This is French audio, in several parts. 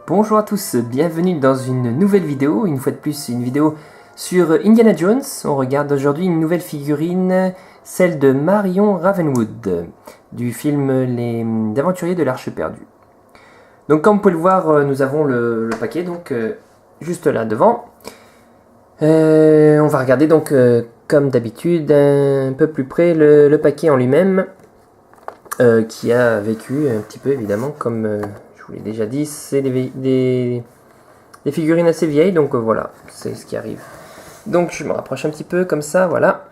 Bonjour à tous, bienvenue dans une nouvelle vidéo, une fois de plus une vidéo sur Indiana Jones. On regarde aujourd'hui une nouvelle figurine, celle de Marion Ravenwood, du film Les Aventuriers de l'Arche perdue. Donc comme vous pouvez le voir, nous avons le paquet donc juste là devant. On va regarder donc comme d'habitude un peu plus près le paquet en lui-même, qui a vécu un petit peu évidemment comme... je vous l'ai déjà dit, c'est des figurines assez vieilles, donc voilà, c'est ce qui arrive. Donc je me rapproche un petit peu comme ça, voilà.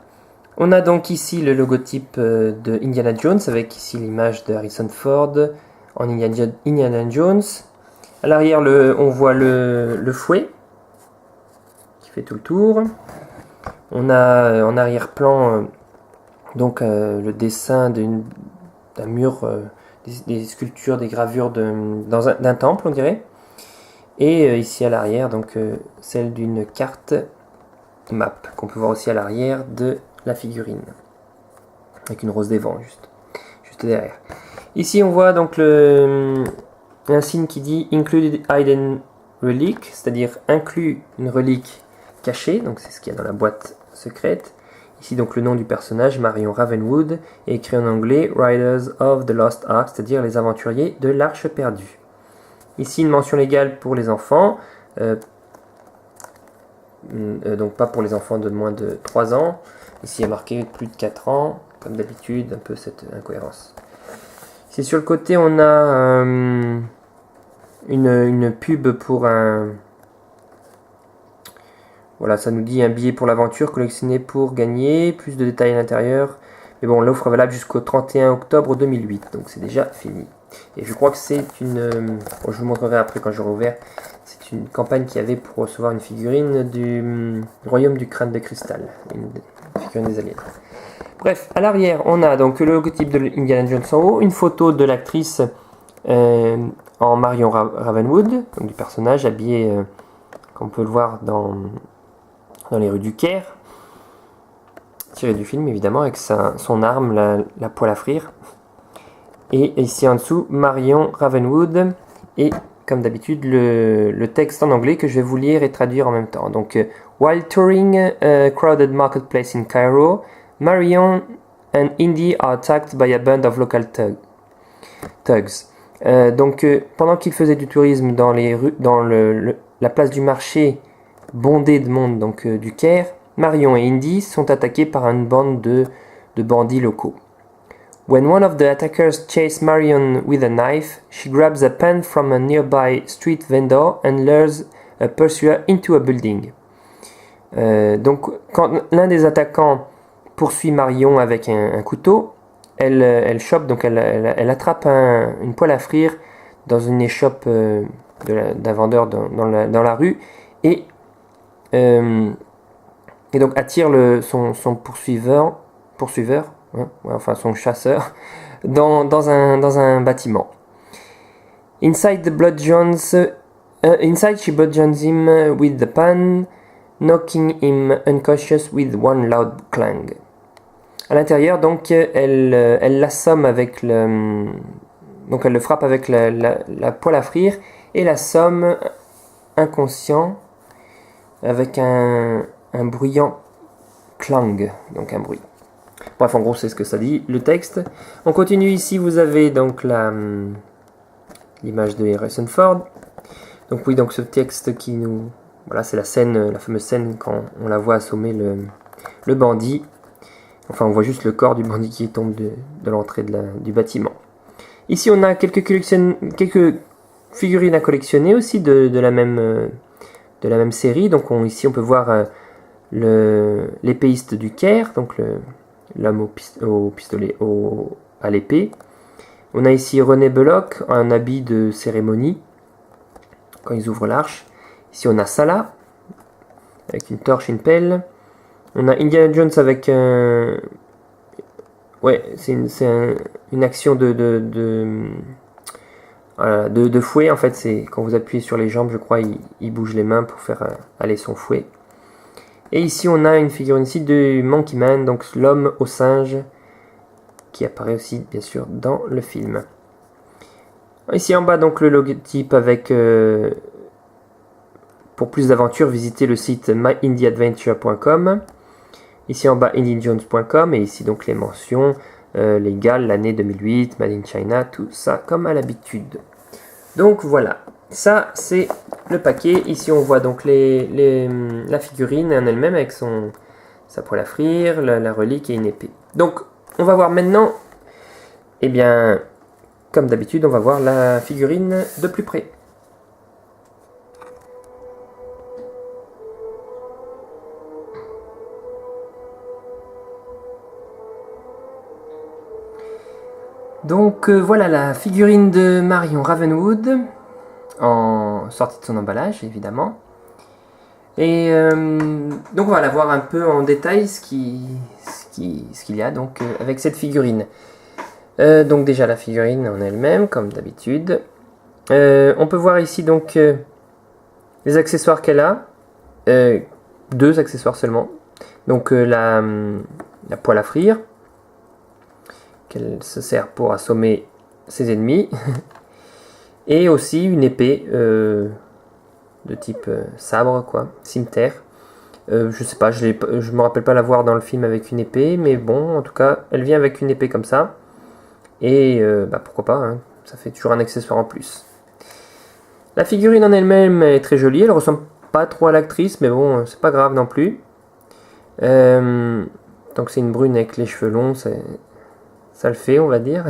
On a donc ici le logotype de Indiana Jones, avec ici l'image de Harrison Ford en Indiana Jones. À l'arrière, on voit le fouet, qui fait tout le tour. On a en arrière-plan donc le dessin d'un mur... des sculptures, des gravures d'un temple, on dirait. Et ici à l'arrière, donc celle d'une carte map, qu'on peut voir aussi à l'arrière de la figurine. Avec une rose des vents, juste derrière. Ici, on voit donc un signe qui dit Included Hidden Relic, c'est-à-dire inclus une relique cachée, donc c'est ce qu'il y a dans la boîte secrète. Ici donc le nom du personnage, Marion Ravenwood, est écrit en anglais Riders of the Lost Ark, c'est-à-dire les aventuriers de l'Arche perdue. Ici une mention légale pour les enfants, donc pas pour les enfants de moins de 3 ans. Ici il est marqué plus de 4 ans, comme d'habitude, un peu cette incohérence. Ici sur le côté on a une pub pour un... Voilà, ça nous dit un billet pour l'aventure collectionné pour gagner, plus de détails à l'intérieur. Mais bon, l'offre est valable jusqu'au 31 octobre 2008, donc c'est déjà fini. Et je crois que c'est une... Bon, je vous montrerai après quand j'aurai ouvert. C'est une campagne qu'il y avait pour recevoir une figurine du Royaume du Crâne de Cristal. Une figurine des aliens. Bref, à l'arrière, on a donc le logotype de Indiana Jones en haut, une photo de l'actrice en Marion Ravenwood, donc du personnage habillé, comme on peut le voir dans les rues du Caire, tiré du film évidemment, avec son arme, la poêle à frire. Et ici en dessous, Marion Ravenwood, et comme d'habitude le texte en anglais que je vais vous lire et traduire en même temps. Donc, while touring a crowded marketplace in Cairo, Marion and Indy are attacked by a band of local thugs. Pendant qu'il faisait du tourisme dans les rues, dans la place du marché bondé de monde donc du Caire, Marion et Indy sont attaqués par une bande de bandits locaux. When one of the attackers chases Marion with a knife, she grabs a pen from a nearby street vendor and lures a pursuer into a building. Donc quand l'un des attaquants poursuit Marion avec un couteau, elle chope, donc elle attrape une poêle à frire dans une échoppe d'un vendeur dans la rue et donc attire son poursuiveur, hein, enfin son chasseur, dans un bâtiment. Inside she bludgeons him with the pan, knocking him unconscious with one loud clang. À l'intérieur, donc, elle l'assomme avec donc elle le frappe avec la poêle à frire et l'assomme inconscient avec un bruyant clang, donc un bruit. Bref, en gros, c'est ce que ça dit, le texte. On continue ici, vous avez donc l'image de Harrison Ford. Donc oui, donc ce texte qui nous... Voilà, c'est la fameuse scène quand on la voit assommer le bandit. Enfin, on voit juste le corps du bandit qui tombe de l'entrée du bâtiment. Ici, on a quelques figurines à collectionner aussi de la même série. Donc ici, on peut voir l'épéiste du Caire, donc l'homme au pistolet à l'épée. On a ici René Belloc, un habit de cérémonie, quand ils ouvrent l'arche. Ici, on a Salah, avec une torche et une pelle. On a Indiana Jones avec ouais, c'est une action de fouet. En fait, c'est quand vous appuyez sur les jambes, je crois, il bouge les mains pour faire aller son fouet. Et ici, on a une figurine ici de Monkey Man, donc l'homme au singe, qui apparaît aussi, bien sûr, dans le film. Ici en bas, donc le logotype avec... pour plus d'aventures, visitez le site myindyadventure.com. Ici en bas, indyjones.com. Et ici donc les mentions légales, l'année 2008, Made in China, tout ça comme à l'habitude. Donc voilà, ça c'est le paquet. Ici on voit donc la figurine en elle-même avec sa poêle à frire, la relique et une épée. Donc on va voir maintenant, eh bien, comme d'habitude, on va voir la figurine de plus près. Donc voilà la figurine de Marion Ravenwood, en sortie de son emballage évidemment. Et donc on va la voir un peu en détail ce qu'il y a donc avec cette figurine. Donc déjà la figurine en elle-même comme d'habitude. On peut voir ici donc les accessoires qu'elle a. 2 accessoires seulement. Donc la poêle à frire, qu'elle se sert pour assommer ses ennemis. Et aussi une épée de type sabre, quoi, cimeterre. Je sais pas, je me rappelle pas la voir dans le film avec une épée, mais bon, en tout cas, elle vient avec une épée comme ça. Et pourquoi pas, hein, ça fait toujours un accessoire en plus. La figurine en elle-même est très jolie, elle ressemble pas trop à l'actrice, mais bon, c'est pas grave non plus. Donc c'est une brune avec les cheveux longs, ça le fait, on va dire.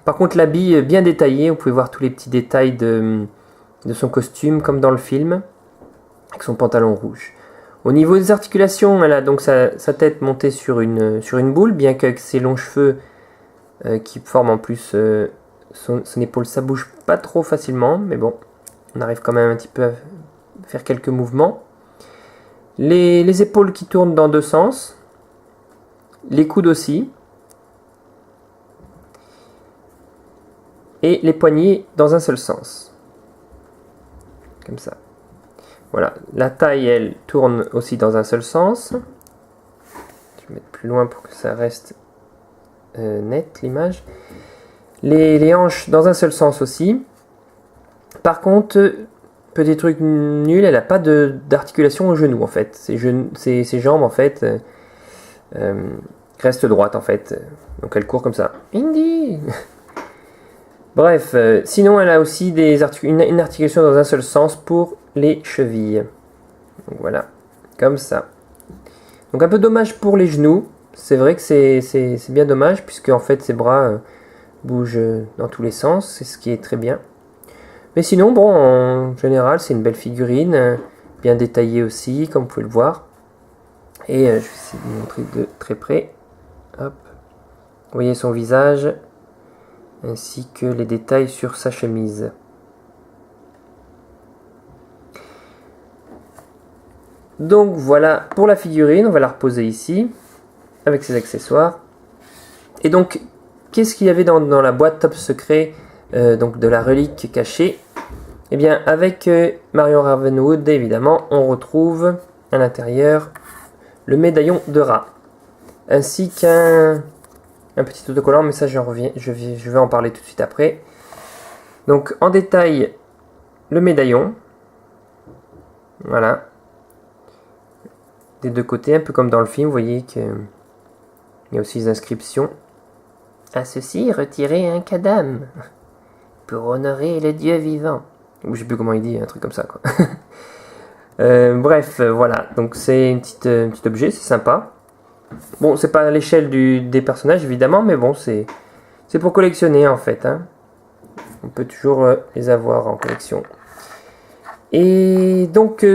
Par contre, l'habit est bien détaillé, vous pouvez voir tous les petits détails de son costume, comme dans le film, avec son pantalon rouge. Au niveau des articulations, elle a donc sa tête montée sur une boule, bien qu'avec ses longs cheveux qui forment en plus son épaule, ça bouge pas trop facilement, mais bon, on arrive quand même un petit peu à faire quelques mouvements. Les épaules qui tournent dans 2 sens, les coudes aussi, et les poignets dans un seul sens, comme ça. Voilà, la taille elle tourne aussi dans un seul sens. Je vais mettre plus loin pour que ça reste net l'image. Les hanches dans un seul sens aussi. Par contre, petit truc nul, elle n'a pas d'articulation au genou en fait. Ses jambes en fait restent droites en fait. Donc elle court comme ça. Indy. Bref, sinon elle a aussi une articulation dans un seul sens pour les chevilles. Donc voilà, comme ça. Donc un peu dommage pour les genoux. C'est vrai que c'est bien dommage puisque en fait ses bras bougent dans tous les sens. C'est ce qui est très bien. Mais sinon, bon, en général, c'est une belle figurine, bien détaillée aussi, comme vous pouvez le voir. Et je vais essayer de vous montrer de très près. Hop. Vous voyez son visage, ainsi que les détails sur sa chemise. Donc voilà pour la figurine, on va la reposer ici, avec ses accessoires. Et donc, qu'est-ce qu'il y avait dans la boîte top secret donc de la relique cachée? Eh bien, avec Marion Ravenwood, évidemment, on retrouve à l'intérieur le médaillon de rat, ainsi qu'un petit autocollant, mais ça je vais en parler tout de suite après. Donc en détail, le médaillon, voilà, des 2 côtés, un peu comme dans le film, vous voyez qu'il y a aussi des inscriptions. À ceci, retirez un cadam pour honorer le Dieu vivant. Ou je sais plus comment il dit, un truc comme ça, quoi. Bref, voilà, donc c'est un petit objet, c'est sympa. Bon, c'est pas à l'échelle des personnages, évidemment, mais bon, c'est pour collectionner, en fait. Hein. On peut toujours les avoir en collection. Et donc,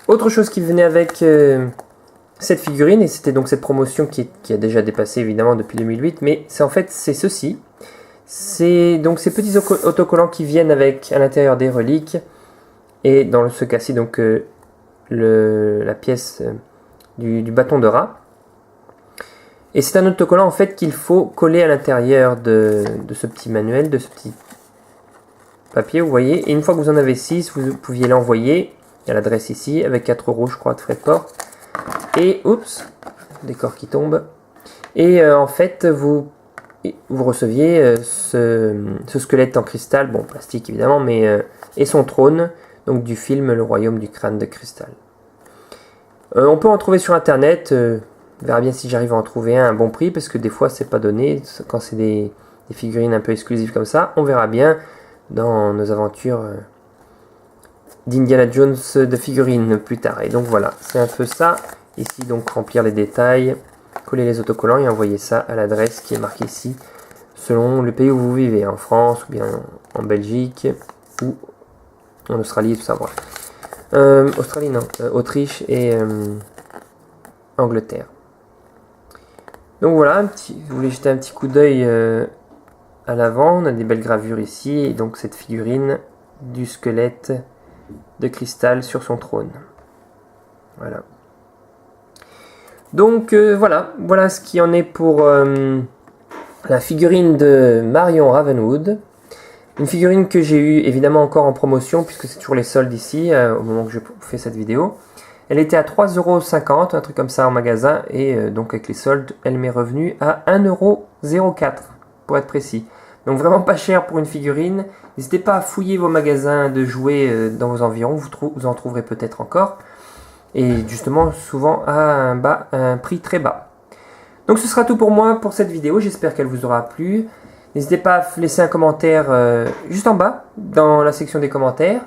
autre chose qui venait avec cette figurine, et c'était donc cette promotion qui a déjà dépassé, évidemment, depuis 2008, mais c'est ceci. C'est donc ces petits autocollants qui viennent avec à l'intérieur des reliques, et dans ce cas-ci, donc, la pièce... Du bâton de rat. Et c'est un autocollant en fait qu'il faut coller à l'intérieur de ce petit manuel, de ce petit papier, vous voyez. Et une fois que vous en avez 6, vous pouviez l'envoyer. Il y a l'adresse ici, avec 4 € je crois de frais de port. Et, oups, décor qui tombe. Et en fait, vous et vous receviez ce squelette en cristal, bon plastique évidemment, mais et son trône, donc du film Le Royaume du Crâne de Cristal. On peut en trouver sur internet, on verra bien si j'arrive à en trouver un à bon prix, parce que des fois c'est pas donné, quand c'est des figurines un peu exclusives comme ça, on verra bien dans nos aventures d'Indiana Jones de figurines plus tard. Et donc voilà, c'est un peu ça. Ici donc remplir les détails, coller les autocollants et envoyer ça à l'adresse qui est marquée ici, selon le pays où vous vivez, en France ou bien en Belgique ou en Australie, tout ça. Voilà. Australie non, Autriche et Angleterre. Donc voilà, vous voulez jeter un petit coup d'œil à l'avant, on a des belles gravures ici, et donc cette figurine du squelette de cristal sur son trône. Voilà. Donc voilà ce qui en est pour la figurine de Marion Ravenwood. Une figurine que j'ai eue évidemment encore en promotion, puisque c'est toujours les soldes ici, au moment que je fais cette vidéo. Elle était à 3,50 €, un truc comme ça en magasin, et donc avec les soldes, elle m'est revenue à 1,04 € pour être précis. Donc vraiment pas cher pour une figurine. N'hésitez pas à fouiller vos magasins de jouets dans vos environs, vous en trouverez peut-être encore. Et justement souvent à un prix très bas. Donc ce sera tout pour moi pour cette vidéo, j'espère qu'elle vous aura plu. N'hésitez pas à laisser un commentaire juste en bas, dans la section des commentaires.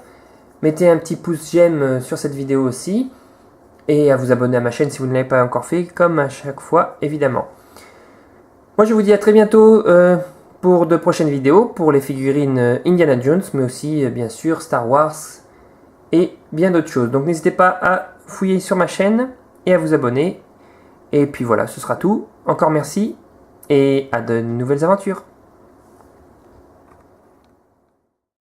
Mettez un petit pouce j'aime sur cette vidéo aussi. Et à vous abonner à ma chaîne si vous ne l'avez pas encore fait, comme à chaque fois évidemment. Moi je vous dis à très bientôt pour de prochaines vidéos, pour les figurines Indiana Jones, mais aussi bien sûr Star Wars et bien d'autres choses. Donc n'hésitez pas à fouiller sur ma chaîne et à vous abonner. Et puis voilà, ce sera tout. Encore merci et à de nouvelles aventures.